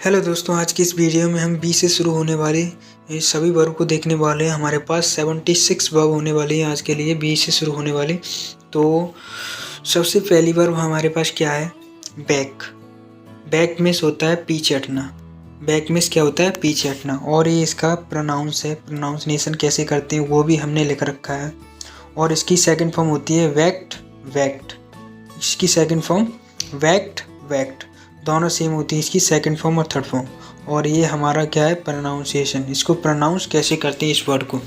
Hello दोस्तों, आज की इस वीडियो में हम बी से शुरू होने वाले सभी वर्ब को देखने वाले हैं। हमारे पास 76 वर्ब होने वाली हैं आज के लिए बी से शुरू होने वाले। तो सबसे पहली वर्ब हमारे पास क्या है? बैक। बैक मीन्स होता है पीछे हटना। बैक मीन्स क्या होता है? पीछे हटना। और ये इसका प्रोनाउंस है, प्रोनाउंसिएशन कैसे करते हैं वो भी हमने लिख रखा है। और इसकी सेकंड फॉर्म होती है वैक्ट वैक्ट। इसकी सेकंड फॉर्म वैक्ट वैक्ट, दोनों सेम होती है, इसकी सेकंड फॉर्म और थर्ड फॉर्म। और ये हमारा क्या है? प्रोनाउंसिएशन। इसको प्रोनाउंस कैसे करते हैं इस वर्ड को।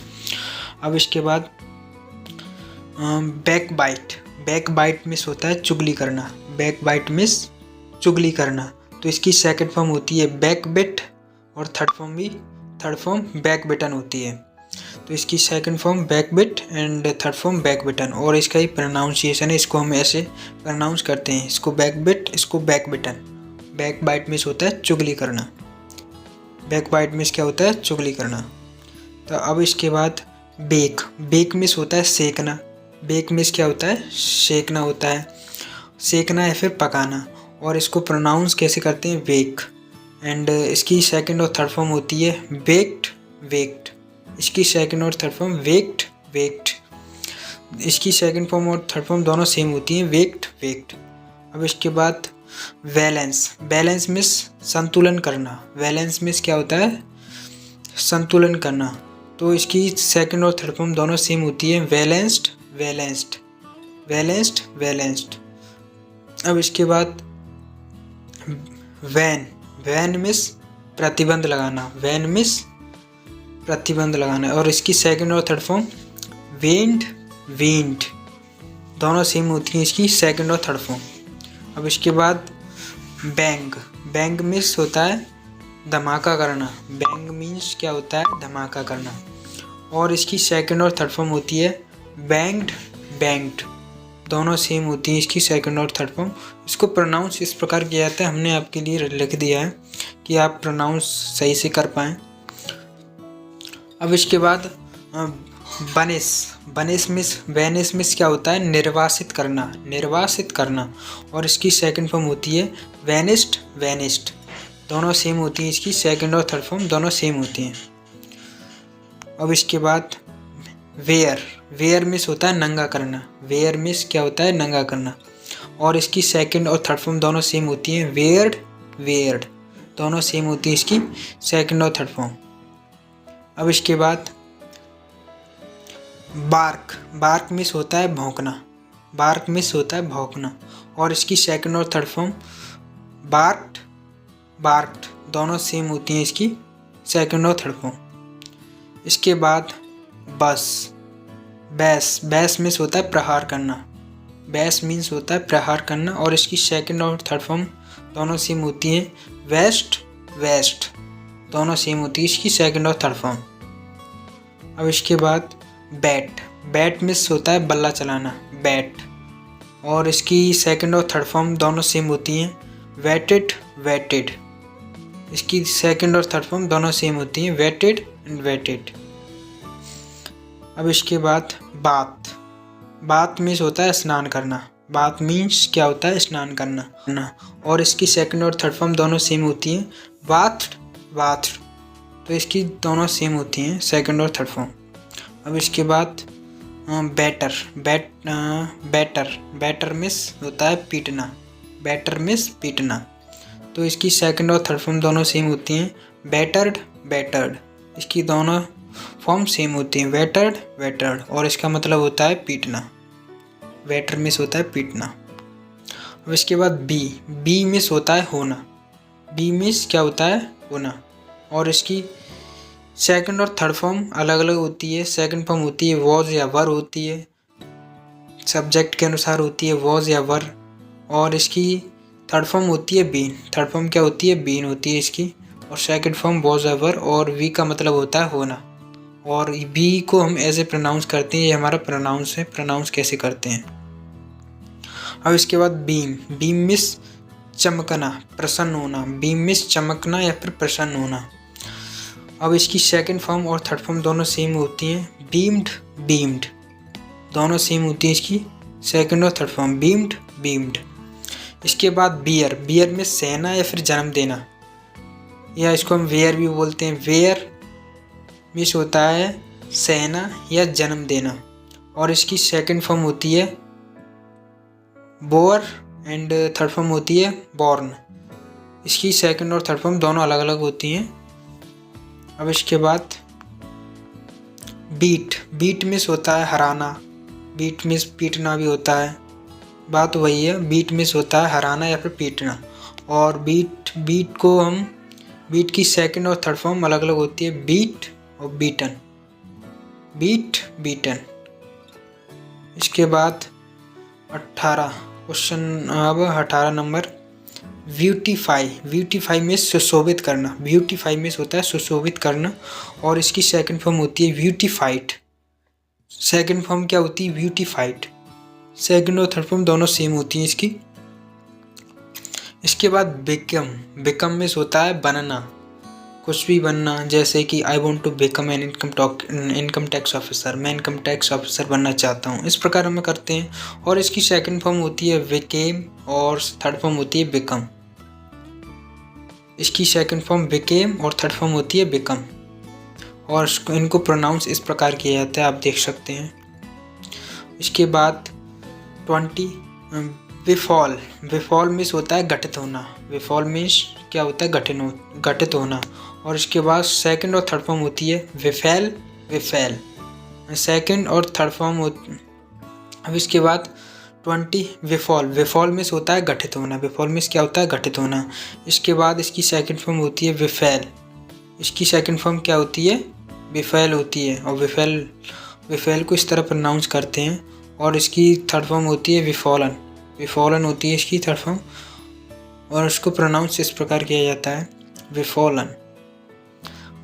अब इसके बाद back bite. Back bite means होता है चुगली करना। बैक बाइट मिस चुगली करना। तो इसकी सेकंड फॉर्म होती है बैक बिट और थर्ड फॉर्म बैक बिटन होती है। तो इसकी second form backbit and third form backbitten. और इसका ही प्रोनाउंसिएशन है, इसको हम ऐसे प्रोनाउंस करते हैं, इसको बैक बिट, इसको बैक बिटन। बैक बाइट मिस होता है चुगली करना। बैक बाइट मिस क्या होता है? चुगली करना। तो अब इसके बाद बेक। बेक मिस होता है सेकना। बेक मिस क्या होता है? सेकना होता है, सेकना या फिर पकाना। और इसको प्रोनाउंस कैसे करते हैं? बेक। एंड इसकी सेकंड और थर्ड फॉर्म होती है बेक्ड वेक्ड। इसकी सेकंड और थर्ड फॉर्म वेक्ड वेक्ड। इसकी सेकंड फॉर्म और थर्ड फॉर्म दोनों सेम होती हैं, वेक्ड वेक्ड। अब इसके बाद बैलेंस। बैलेंस मिस संतुलन करना। बैलेंस मिस क्या होता है? संतुलन करना। तो इसकी सेकंड और थर्ड फॉर्म दोनों सेम होती है, बैलेंस्ड बैलेंस्ड बैलेंस्ड बैलेंस्ड। अब इसके बाद वैन। वैन मिस प्रतिबंध लगाना। वैन मिस प्रतिबंध लगाना। और इसकी सेकंड और थर्ड फॉर्म वेंड वेंड, दोनों सेम होती हैं, इसकी सेकंड और थर्ड फॉर्म। अब इसके बाद बैंग। बैंग मीन्स होता है धमाका करना। बैंग मीन्स क्या होता है? धमाका करना। और इसकी सेकंड और थर्ड फॉर्म होती है बैंग्ड बैंग्ड, दोनों सेम होती हैं, इसकी सेकंड और थर्ड फॉर्म। इसको प्रोनाउंस इस प्रकार किया जाता है, हमने आपके लिए लिख दिया है कि आप प्रोनाउंस सही से कर पाएँ। अब इसके बाद बनिस। बनिस मिस वेनिस मिस क्या होता है? निर्वासित करना, निर्वासित करना। और इसकी सेकंड फॉर्म होती है वेनिस्ड वेनिस्ड, दोनों सेम होती हैं, इसकी सेकंड और थर्ड फॉर्म दोनों सेम होती हैं। अब इसके बाद वेयर। वेयर मिस होता है नंगा करना। वेयर मिस क्या होता है? नंगा करना। और इसकी सेकंड और थर्ड फॉर्म दोनों सेम होती हैं, वेयर्ड वेयर्ड, दोनों सेम होती हैं, इसकी सेकंड और थर्ड फॉर्म। अब इसके बाद बार्क। बार्क मिस होता है भौंकना। बार्क मिस होता है भौंकना। और इसकी सेकंड और थर्ड फॉर्म बार्क्ड बार्क्ड, दोनों सेम होती हैं, इसकी सेकंड और थर्ड फॉर्म। इसके बाद बस। बैस। बैस मिस होता है प्रहार करना। बैस मीन्स होता है प्रहार करना। और इसकी सेकंड और थर्ड फॉर्म दोनों सेम होती हैं, वेस्ट वेस्ट, दोनों सेम होती है, इसकी सेकंड और थर्ड फॉर्म। अब इसके बाद बैट। बैट मिस होता है बल्ला चलाना, बैट। और इसकी सेकंड और थर्ड फॉर्म दोनों सेम होती हैं, वेटेड वेटेड, इसकी सेकंड और थर्ड फॉर्म दोनों सेम होती हैं, वेटेड एंड वेटेड। अब इसके बाद बात। बात मीन्स होता है स्नान करना। बात मीन्स क्या होता है? स्नान करना। और इसकी सेकंड और थर्ड फॉर्म दोनों सेम होती हैं, बाथ्ड बाथ्ड, तो इसकी दोनों सेम होती हैं, सेकंड और थर्ड फॉर्म। अब इसके बाद बैटर। बैटर बैटर मिस होता है पीटना। बैटर मिस पीटना। तो इसकी सेकंड और थर्ड फॉर्म दोनों सेम होती हैं, बैटर्ड बैटर्ड, इसकी दोनों फॉर्म सेम होती हैं, बैटर्ड बैटर्ड। और इसका मतलब होता है पीटना। बैटर मिस होता है पीटना। अब इसके बाद बी। बी मिस होता है होना। बी मिस क्या होता है? होना। और इसकी सेकंड और थर्ड फॉर्म अलग अलग होती है। सेकंड फॉर्म होती है वॉज या वर होती है, सब्जेक्ट के अनुसार होती है वॉज या वर। और इसकी थर्ड फॉर्म होती है बीन। थर्ड फॉर्म क्या होती है? बीन होती है इसकी। और सेकंड फॉर्म वॉज या वर। और वी का मतलब होता है होना। और बी को हम ऐसे प्रोनाउंस करते हैं, ये हमारा प्रोनाउंस है, प्रोनाउंस कैसे करते हैं। अब इसके बाद बीम। बीम मिस चमकना, प्रसन्न होना। बीम मिस चमकना या फिर प्रसन्न होना। अब इसकी सेकंड फॉर्म और थर्ड फॉर्म दोनों सेम होती हैं, बीम्ड बीम्ड, दोनों सेम होती हैं, इसकी सेकंड और थर्ड फॉर्म बीम्ड बीम्ड। इसके बाद बियर। बियर में सहना या फिर जन्म देना। या इसको हम वेयर भी बोलते हैं। वेयर मीन्स होता है सहना या जन्म देना, और इसकी सेकंड फॉर्म होती है बोर एंड थर्ड फॉर्म होती है बॉर्न। इसकी सेकंड और थर्ड फॉर्म दोनों अलग अलग होती हैं। अब इसके बाद बीट, बीट मीन्स होता है हराना, बीट मीन्स पीटना भी होता है, बात वही है। बीट मीन्स होता है हराना या फिर पीटना, और बीट को हम, बीट की सेकंड और थर्ड फॉर्म अलग अलग होती है, बीट और बीटन, बीट बीटन। इसके बाद 18 क्वेश्चन, अब 18 नंबर ब्यूटीफाई। ब्यूटीफाई में सुशोभित करना, ब्यूटीफाई में होता है सुशोभित करना, और इसकी सेकंड फॉर्म होती है ब्यूटीफाइड। सेकंड फॉर्म क्या होती है? ब्यूटीफाइड। सेकंड और थर्ड फॉर्म दोनों सेम होती हैं इसकी। इसके बाद बिकम, बिकम में होता है बनना, कुछ भी बनना, जैसे कि I want to become an income tax officer, मैं इनकम टैक्स ऑफिसर बनना चाहता हूँ, इस प्रकार हम करते हैं। और इसकी सेकंड फॉर्म होती है बिकेम और थर्ड फॉर्म होती है बिकम। इसकी सेकंड फॉर्म बिकेम और थर्ड फॉर्म होती है बिकम, और इनको प्रोनाउंस इस प्रकार किया जाता है, आप देख सकते हैं। इसके बाद 20 विफॉल। विफॉल मीन्स होता है घटित होना, विफॉल मीन्स क्या होता है? घटित होना। और इसके बाद सेकंड और थर्ड फॉर्म होती है विफेल, विफेल, सेकंड और थर्ड फॉर्म होती। अब इसके बाद 20 विफॉल। विफॉल मीन्स होता है घटित होना, विफॉल मीन्स क्या होता है? घटित होना। इसके बाद इसकी सेकंड फॉर्म होती है विफेल, इसकी सेकंड फॉर्म क्या होती है? विफेल होती है, और विफेल को इस तरह प्रोनाउंस करते हैं। और इसकी थर्ड फॉर्म होती है विफॉलन, विफॉलन होती है इसकी थर्ड फॉर्म, और उसको प्रोनाउंस इस प्रकार किया जाता है विफॉलन।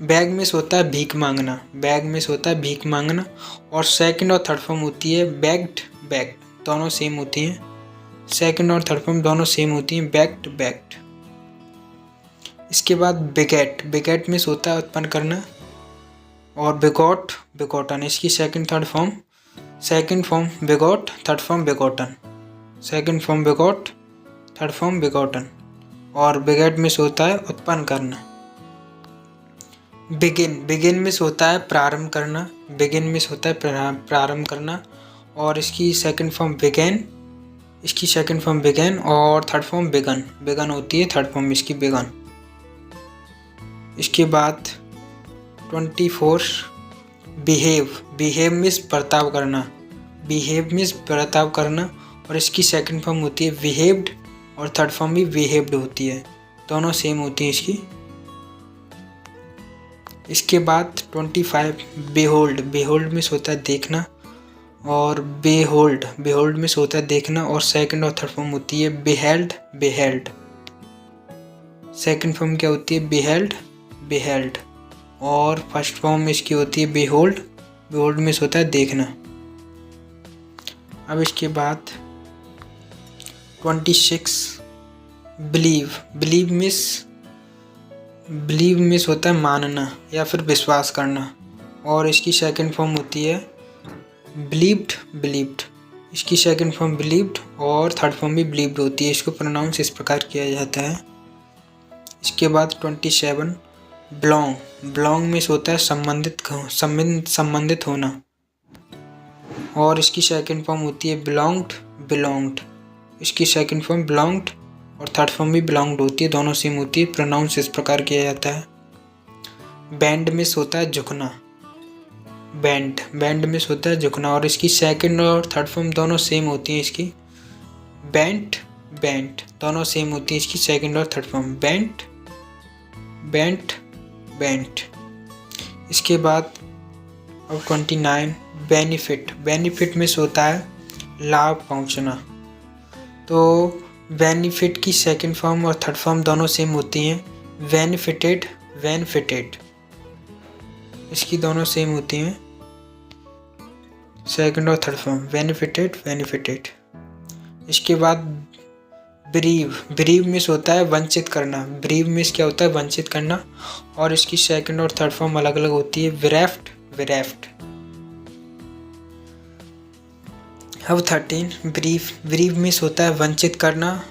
बैग मिस होता है भीख मांगना, बैग मिस होता है भीख मांगना, और सेकंड और थर्ड फॉर्म होती है बैग्ड, बैग्ड, दोनों सेम होती हैं। सेकंड और थर्ड फॉर्म दोनों सेम होती हैं, बैग्ड, बैग्ड। इसके बाद बिगेट, बिगेट मिस होता है उत्पन्न करना, और बिगॉट, बिगॉटन। इसकी second third form, second form bigot, third form begotten, second form bigot, third form begotten. और बिगेट मिस होता है उत्पन्न करना। बिगिन, बिगिन मिस होता है प्रारंभ करना, बिगिन मिस होता है प्रारंभ करना, और इसकी सेकंड फॉर्म बिगेन, इसकी सेकंड फॉर्म बिगेन, और थर्ड फॉर्म बिगन, बिगन होती है थर्ड फॉर्म इसकी बिगन। इसके बाद 24 बिहेव, बिहेव मिस बर्ताव करना, बिहेव मिस बर्ताव करना, और इसकी सेकंड फॉर्म होती है बिहेव्ड, और थर्ड फॉर्म भी बिहेव्ड होती है, दोनों सेम होती हैं इसकी। इसके बाद 25 बेहोल्ड, बेहोल्ड मिस होता है देखना, और बेहोल्ड, बेहोल्ड मिस होता है देखना, और सेकंड और थर्ड फॉर्म होती है बेहेल्ड, बेहेल्ड। सेकंड फॉर्म क्या होती है? बेहेल्ड, बेहेल्ड, और फर्स्ट फॉर्म इसकी होती है बेहोल्ड, बेहोल्ड मिस होता है देखना। अब इसके बाद 26 बिलीव, बिलीव मिस होता है मानना या फिर विश्वास करना, और इसकी सेकंड फॉर्म होती है बिलीव्ड, बिलीव्ड। इसकी सेकंड फॉर्म बिलीव्ड, और थर्ड फॉर्म भी बिलीव्ड होती है, इसको प्रोनाउंस इस प्रकार किया जाता है। इसके बाद 27 बिलोंग, बिलोंग मिस होता है संबंधित होना, और इसकी सेकंड फॉर्म होती है बिलोंग्ड, बिलोंग्ड। इसकी सेकंड फॉर्म बिलोंग्ड, और थर्ड फॉर्म भी बिलोंग्ड होती है, दोनों सेम होती है, प्रोनाउंस इस प्रकार किया जाता है। बैंड मिस होता है झुकना, बैंड, बैंड मिस होता है झुकना, और इसकी सेकंड और थर्ड फॉर्म दोनों सेम होती हैं इसकी। बैंड, बैंड, दोनों सेम होती है इसकी सेकंड और third form, band, band, band. इसके बाद अब 29 बेनिफिट, बेनिफिट मिस होता है लाभ पहुंचना, तो बेनिफिट की सेकंड फॉर्म और थर्ड फॉर्म दोनों सेम होती हैं, बेनिफिटेड, बेनिफिटेड। इसकी दोनों सेम होती हैं, सेकंड और थर्ड फॉर्म, बेनिफिटेड, बेनिफिटेड। इसके बाद ब्रीव, ब्रीव मिस होता है वंचित करना, ब्रीव मिस क्या होता है? वंचित करना, और इसकी सेकंड और थर्ड फॉर्म अलग अलग होती है, विरेफ्ट, विरेफ्ट। अब 13 ब्रीफ, ब्रीफ मिस होता है वंचित करना,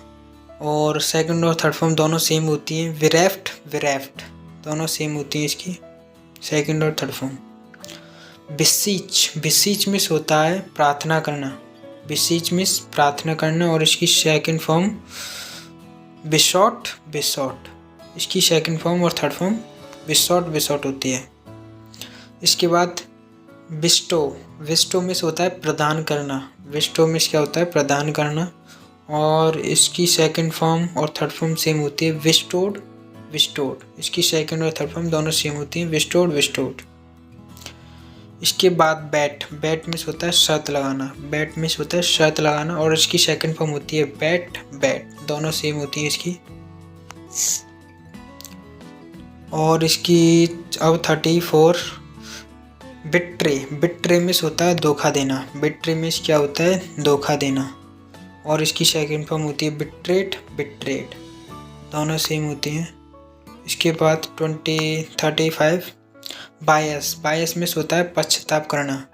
और सेकंड और थर्ड फॉर्म दोनों सेम होती हैं, विरेफ्ट, विराफ्ट, दोनों सेम होती हैं इसकी सेकंड और थर्ड फॉर्म। बिसीच, बिसीच मीन्स होता है प्रार्थना करना, बिसीच मीन्स प्रार्थना करना और इसकी सेकंड फॉर्म बिसॉट, बिसॉट, इसकी सेकंड फॉर्म और थर्ड फॉर्म बिसॉट, बिसॉट होती है। इसके बाद बिस्टो, विस्टो मीन्स होता है प्रदान करना, विस्टो मीन्स क्या होता है प्रदान करना और इसकी सेकंड फॉर्म और थर्ड फॉर्म सेम होती है विस्टोड, विस्टोड, इसकी सेकंड और थर्ड फॉर्म दोनों सेम होती हैं विस्टोड, विस्टोड। इसके बाद बैट, बैट मीन्स होता है शर्त लगाना, बैट मीन्स होता है शर्त लगाना और इसकी सेकंड फॉर्म होती है बैट, बैट, दोनों सेम होती हैं इसकी। और इसकी अब 34 बिट्रे, बिट्रे मीन्स होता है धोखा देना, बिट्रे मीन्स क्या होता है धोखा देना और इसकी सेकंड फॉर्म होती है बिट्रेट, बिट्रेट, दोनों सेम होती हैं। इसके बाद 35 बायस, बायस मीन्स होता है पश्चाताप करना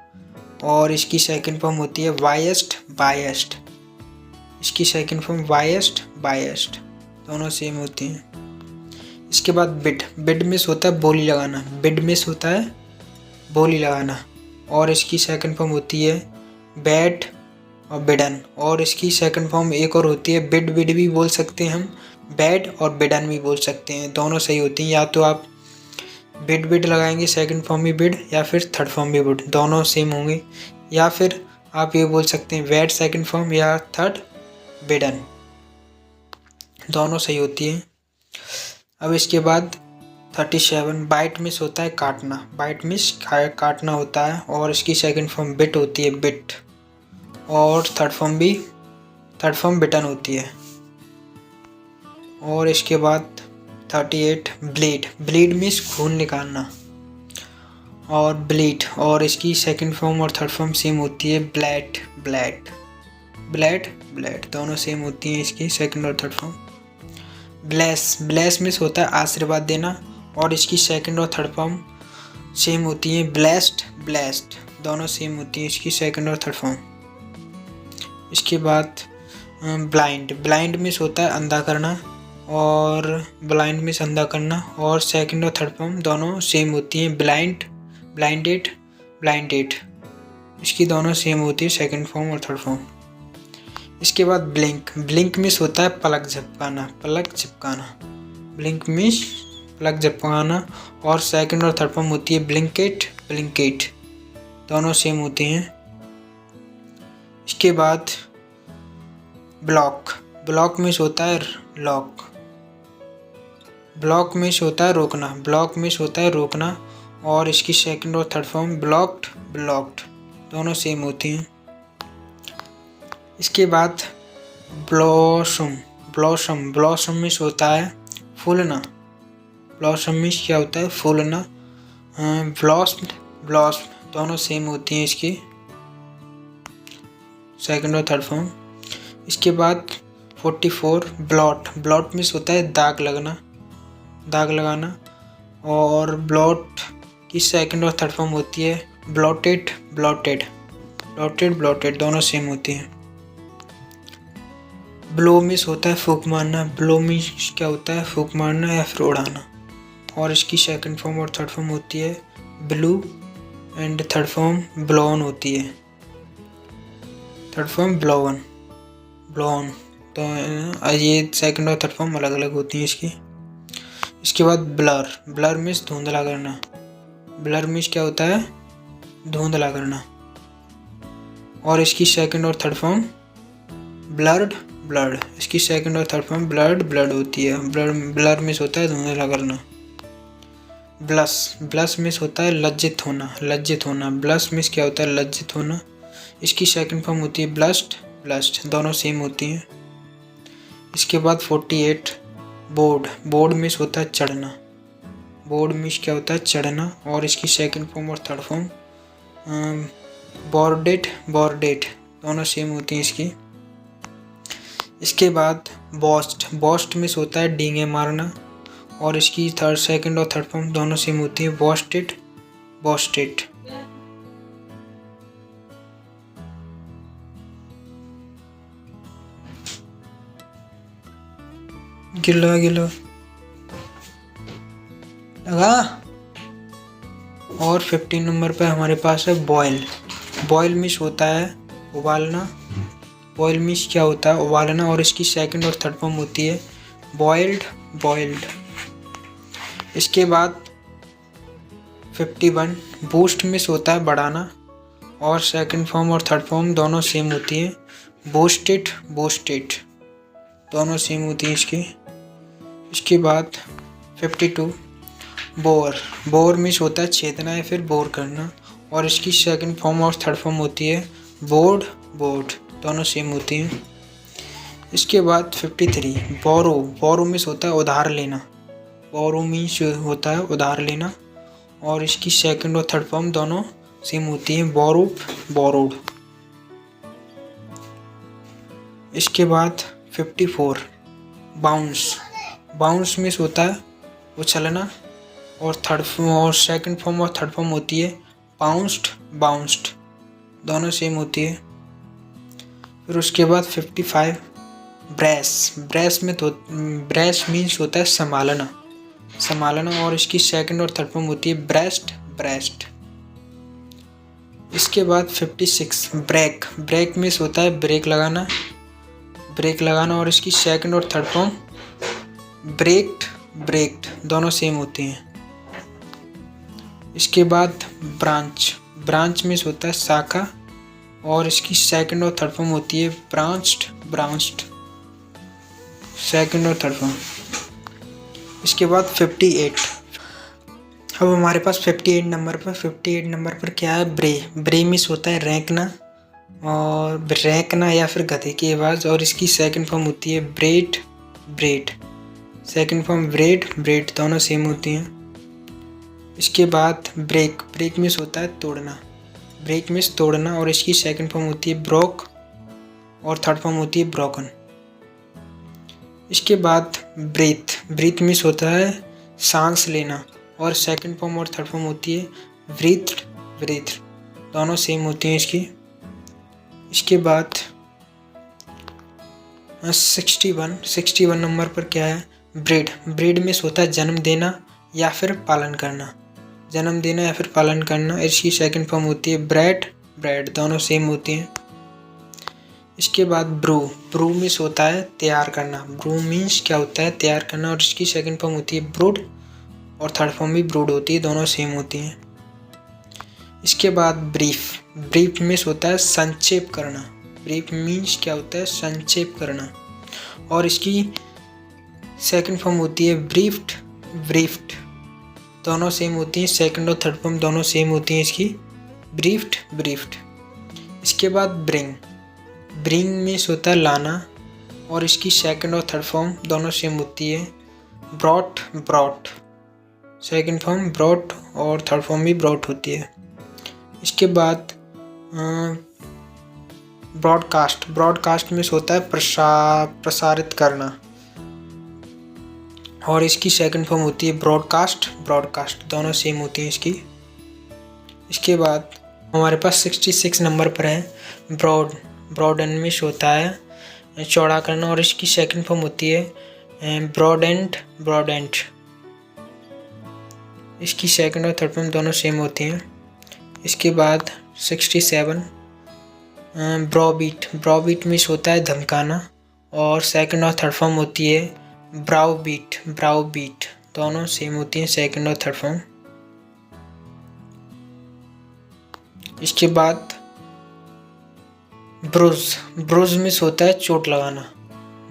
और इसकी सेकंड फॉर्म होती है बायस्ड, बायस्ड, इसकी सेकंड फॉर्म बायस्ड, बायस्ड, दोनों सेम होती हैं। इसके बाद बिड, बिड मीन्स होता है बोली लगाना, बिड मीन्स होता है बोली लगाना और इसकी सेकंड फॉर्म होती है बैड और बिडन और इसकी सेकंड फॉर्म एक और होती है बिड, बिड भी बोल सकते हैं हम, बैड और बिडन भी बोल सकते हैं, दोनों सही होती हैं। या तो आप बिड, बिड लगाएंगे सेकंड फॉर्म भी बिड या फिर थर्ड फॉर्म भी बिड, दोनों सेम होंगे, या फिर आप ये बोल सकते हैं बैड सेकंड फॉर्म या थर्ड बिडन, दोनों सही होती हैं। अब इसके बाद 37 बाइट मीन्स होता है काटना, बाइट मीन्स काटना होता है और इसकी सेकंड फॉर्म बिट होती है बिट और थर्ड फॉर्म बिटन होती है। और इसके बाद 38 ब्लीड, ब्लीड मीन्स खून निकालना और ब्लीड और इसकी सेकंड फॉर्म और थर्ड फॉर्म सेम होती है ब्लैड, ब्लैड, ब्लैड, ब्लैड, दोनों सेम होती हैं इसकी सेकंड और third form. Bless, bless means होता है आशीर्वाद देना और इसकी सेकंड और थर्ड फॉर्म सेम होती हैं ब्लेस्ड, ब्लेस्ड, दोनों सेम होती हैं इसकी सेकंड और थर्ड फॉर्म। इसके बाद ब्लाइंड, ब्लाइंड मीन्स होता है अंधा करना और ब्लाइंड मीन्स अंधा करना और सेकंड और थर्ड फॉर्म दोनों सेम होती हैं ब्लाइंड, ब्लाइंडेड, ब्लाइंडेड, इसकी दोनों सेम होती है सेकंड फॉर्म और थर्ड फॉर्म। इसके बाद ब्लिंक, ब्लिंक मीन्स होता है पलक झपकाना, पलक झपकाना, ब्लिंक मीन्स पलक झपकाना और सेकंड और थर्ड फॉर्म होती है ब्लिंकेट, ब्लिंकेट, दोनों सेम होती हैं। इसके बाद ब्लॉक, ब्लॉक मीन्स होता है लॉक, ब्लॉक मीन्स होता है रोकना, ब्लॉक मीन्स होता है रोकना और इसकी सेकंड और थर्ड फॉर्म ब्लॉक्ड, ब्लॉक्ड, दोनों सेम होती हैं। इसके बाद ब्लॉसम, ब्लॉसम, ब्लॉसम मीन्स होता है फूलना, ब्लॉसम मीन्स क्या होता है फूलना, ब्लॉस्म, ब्लॉस्म, दोनों सेम होती हैं इसकी सेकंड और थर्ड फॉर्म। इसके बाद 44 ब्लॉट, ब्लॉट मीन्स होता है दाग लगना, दाग लगाना और ब्लॉट की सेकंड और थर्ड फॉर्म होती है ब्लॉटेड, ब्लॉटेड, ब्लॉटेड, ब्लॉटेड, दोनों सेम होती हैं। ब्लो मीन्स होता है फूंक मारना, ब्लो मीन्स क्या होता है फूंक मारना या फिर उड़ाना और इसकी सेकंड फॉर्म और थर्ड फॉर्म होती है blue and third form blown होती है, थर्ड फॉर्म ब्लोवन, ब्लोन, तो ये सेकंड और थर्ड फॉर्म अलग अलग होती हैं इसकी। इसके बाद ब्लर, ब्लर मीन्स धुंधला करना, ब्लर मीन्स क्या होता है धुंधला करना और इसकी सेकंड और थर्ड फॉर्म ब्लर्ड, ब्लड, इसकी सेकंड और थर्ड फॉर्म ब्लड, ब्लड होती है, ब्लर, ब्लर मीन्स होता है धुंधला करना। ब्लस, ब्लस मीन्स होता है लज्जित होना, लज्जित होना, ब्लस मीन्स क्या होता है लज्जित होना, इसकी सेकंड फॉर्म होती है ब्लस्ड, ब्लस्ड, दोनों सेम होती हैं। इसके बाद 48 बोर्ड, बोर्ड मीन्स होता है चढ़ना, बोर्ड मीन्स क्या होता है चढ़ना और इसकी सेकंड फॉर्म और थर्ड फॉर्म बोर्डेड, बोर्डेड, दोनों सेम होती हैं इसकी। इसके बाद बॉस्ट, बॉस्ट मीन्स होता है डींगे मारना और इसकी थर्ड सेकंड और थर्ड फॉर्म दोनों सेम होती है बॉस्टेड, बॉस्टेड। गिला गिला लगा। और 15 नंबर पे हमारे पास है बॉयल। बॉयल मीन्स होता है उबालना। बॉयल मीन्स क्या होता है? उबालना। और इसकी सेकंड और थर्ड फॉर्म होती है बॉइल्ड, बॉइल्ड। इसके बाद 51 बूस्ट मीन्स होता है बढ़ाना। और सेकंड फॉर्म और थर्ड फॉर्म दोनों सेम होती है बूस्टेड, बूस्टेड, दोनों सेम होती हैं इसकी। इसके बाद 52 बोर। बोर मीन्स होता है छेदना या फिर बोर करना। और इसकी सेकंड फॉर्म और थर्ड फॉर्म होती है बोर्ड, बोर्ड, दोनों सेम होती हैं। इसके बाद 53 बोरो। बोरो मीन्स होता है उधार लेना। बोरो मीन्स होता है उधार लेना। और इसकी सेकंड और थर्ड फॉर्म दोनों सेम होती हैं बोरोड, बोरोड। इसके बाद 54 बाउंस। बाउंस मीन्स होता है उछलना। और सेकंड फॉर्म और थर्ड फॉर्म होती है बाउंस्ड, बाउंस्ड, दोनों सेम होती है। फिर उसके बाद 55 ब्रेस। ब्रेस में तो ब्रेस मीन्स होता है संभालना, संभालना। और इसकी सेकंड और थर्ड फॉर्म होती है ब्रेस्ट, ब्रेस्ट। इसके बाद 56 ब्रेक। ब्रेक मीन्स होता है ब्रेक लगाना, ब्रेक लगाना। और इसकी सेकंड और थर्ड फॉर्म ब्रेक्ड, ब्रेक्ड, दोनों सेम होती हैं। इसके बाद ब्रांच। ब्रांच मीन्स होता है शाखा। और इसकी सेकंड और थर्ड फॉर्म होती है ब्रांच्ड, ब्रांच्ड, सेकंड और थर्ड फॉर्म। इसके बाद 58। अब हमारे पास 58 नंबर पर क्या है? ब्रे। ब्रे मीन्स होता है रैंकना और रैंकना या फिर गधे की आवाज़। और इसकी सेकंड फॉर्म होती है bread, bread, second form bread, bread, दोनों सेम होती हैं। इसके बाद ब्रेक। ब्रेक मीन्स होता है तोड़ना, ब्रेक मीन्स तोड़ना। और इसकी सेकंड फॉर्म होती है ब्रोक और थर्ड फॉर्म होती है ब्रोकन। इसके बाद ब्रीथ। ब्रीथ मीन्स होता है सांस लेना। और सेकंड फॉर्म और थर्ड फॉर्म होती है ब्रीथ, ब्रीथ, दोनों सेम होती हैं इसकी। इसके बाद 61 नंबर पर क्या है? ब्रीड। ब्रीड मीन्स होता है जन्म देना या फिर पालन करना, जन्म देना या फिर पालन करना। इसकी सेकंड फॉर्म होती है ब्रेड, ब्रेड, दोनों सेम होती हैं। इसके बाद ब्रू। ब्रू मीन्स होता है तैयार करना। ब्रू मीन्स क्या होता है? तैयार करना। और इसकी सेकंड फॉर्म होती है ब्रूड और थर्ड फॉर्म भी ब्रूड होती है, दोनों सेम होती हैं। इसके बाद ब्रीफ। ब्रीफ मीन्स होता है संक्षेप करना। ब्रीफ मीन्स क्या होता है? संक्षेप करना। और इसकी सेकंड फॉर्म होती है ब्रीफ्ड, ब्रीफ्ड, दोनों सेम होती हैं। सेकंड और थर्ड फॉर्म दोनों सेम होती हैं इसकी, ब्रीफ्ड, ब्रीफ्ड। इसके बाद ब्रिंग। ब्रिंग मीन्स होता है लाना। और इसकी सेकंड और थर्ड फॉर्म दोनों सेम होती है brought, brought, second form brought और थर्ड फॉर्म भी ब्रॉट होती है। इसके बाद ब्रॉडकास्ट। ब्रॉडकास्ट मीन्स होता है प्रसारित करना। और इसकी सेकंड फॉर्म होती है ब्रॉडकास्ट, ब्रॉडकास्ट, दोनों सेम होती हैं इसकी। इसके बाद हमारे पास 66 नंबर पर है ब्रॉड। ब्रॉडन मीन्स होता है चौड़ा करना। और इसकी सेकंड फॉर्म होती है ब्रॉडेंट, ब्रॉडेंट। इसकी सेकंड और थर्ड फॉर्म दोनों सेम होती हैं। इसके बाद 67 ब्रॉबीट। ब्रॉबीट मीन्स होता है धमकाना। और सेकंड और थर्ड फॉर्म होती है ब्राउबीट, ब्राउबीट, दोनों सेम होती हैं, सेकंड और थर्ड फॉर्म। इसके बाद ब्रूज। ब्रूज मीन्स होता है चोट लगाना।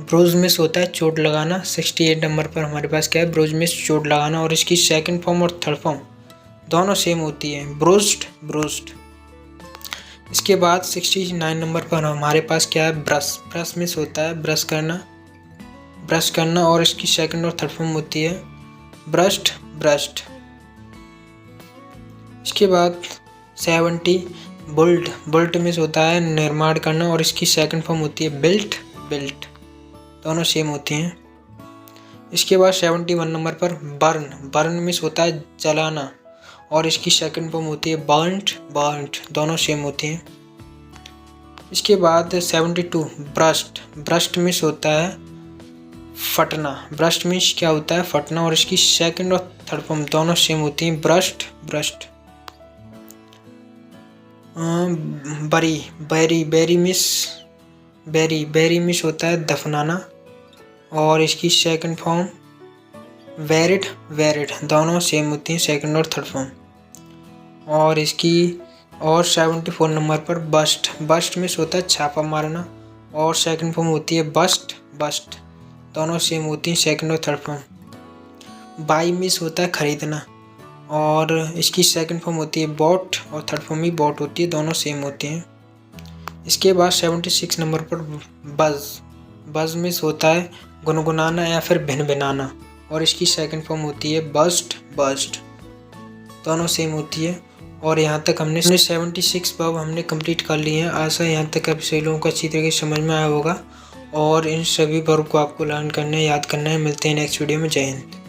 ब्रूज मीन्स होता है चोट लगाना। 68 नंबर पर हमारे पास क्या है? ब्रूज मीन्स चोट लगाना। और इसकी सेकंड फॉर्म और थर्ड फॉर्म दोनों सेम होती है ब्रूज्ड, ब्रूज्ड। इसके बाद 69 नंबर पर हमारे पास क्या है? ब्रश। ब्रश मीन्स होता है ब्रश करना, ब्रश करना। और इसकी सेकंड और थर्ड फॉर्म होती है ब्रश्ड, ब्रश्ड। इसके बाद 70 बुल्ट। बुल्ट मीन्स होता है निर्माण करना। और इसकी सेकंड फॉर्म होती है बिल्ट, बिल्ट, दोनों सेम होती हैं। इसके बाद 71 नंबर पर बर्न। बर्न मीन्स होता है जलाना। और इसकी सेकंड फॉर्म होती है बर्न्ट, बर्न्ट, दोनों सेम होती हैं। इसके बाद 72 ब्रस्ट। ब्रस्ट मीन्स होता है फटना। ब्रस्ट मीन्स क्या होता है? फटना। और इसकी सेकंड और थर्ड फॉर्म दोनों सेम होती हैं, burst burst. Bury bury bury means bury bury means होता है दफनाना। और इसकी सेकंड फॉर्म वेरिड वेरिड, दोनों सेम होती हैं, सेकंड और थर्ड फॉर्म। और इसकी और 74 नंबर पर बस्ट। बस्ट मिस होता है छापा मारना। और सेकंड फॉर्म होती है बस्ट बस्ट, दोनों सेम होती हैं, सेकंड और थर्ड फॉर्म। बाई मिस होता है खरीदना। और इसकी सेकंड फॉर्म होती है बॉट और थर्ड फॉर्म भी बॉट होती है, दोनों सेम होती हैं। इसके बाद 76 नंबर पर बज़। बज़ मिस होता है गुनगुनाना या फिर भिनभिनाना। और इसकी सेकंड फॉर्म होती है बस्ट बस्ट, दोनों सेम होती है। और यहाँ तक हमने 76 वर्ब हमने कंप्लीट कर लिए हैं। आशा यहाँ तक आप सभी लोगों को अच्छी तरीके से समझ में आया होगा। और इन सभी वर्ब को आपको लर्न करना है, याद करना है। मिलते हैं नेक्स्ट वीडियो में। जय हिंद।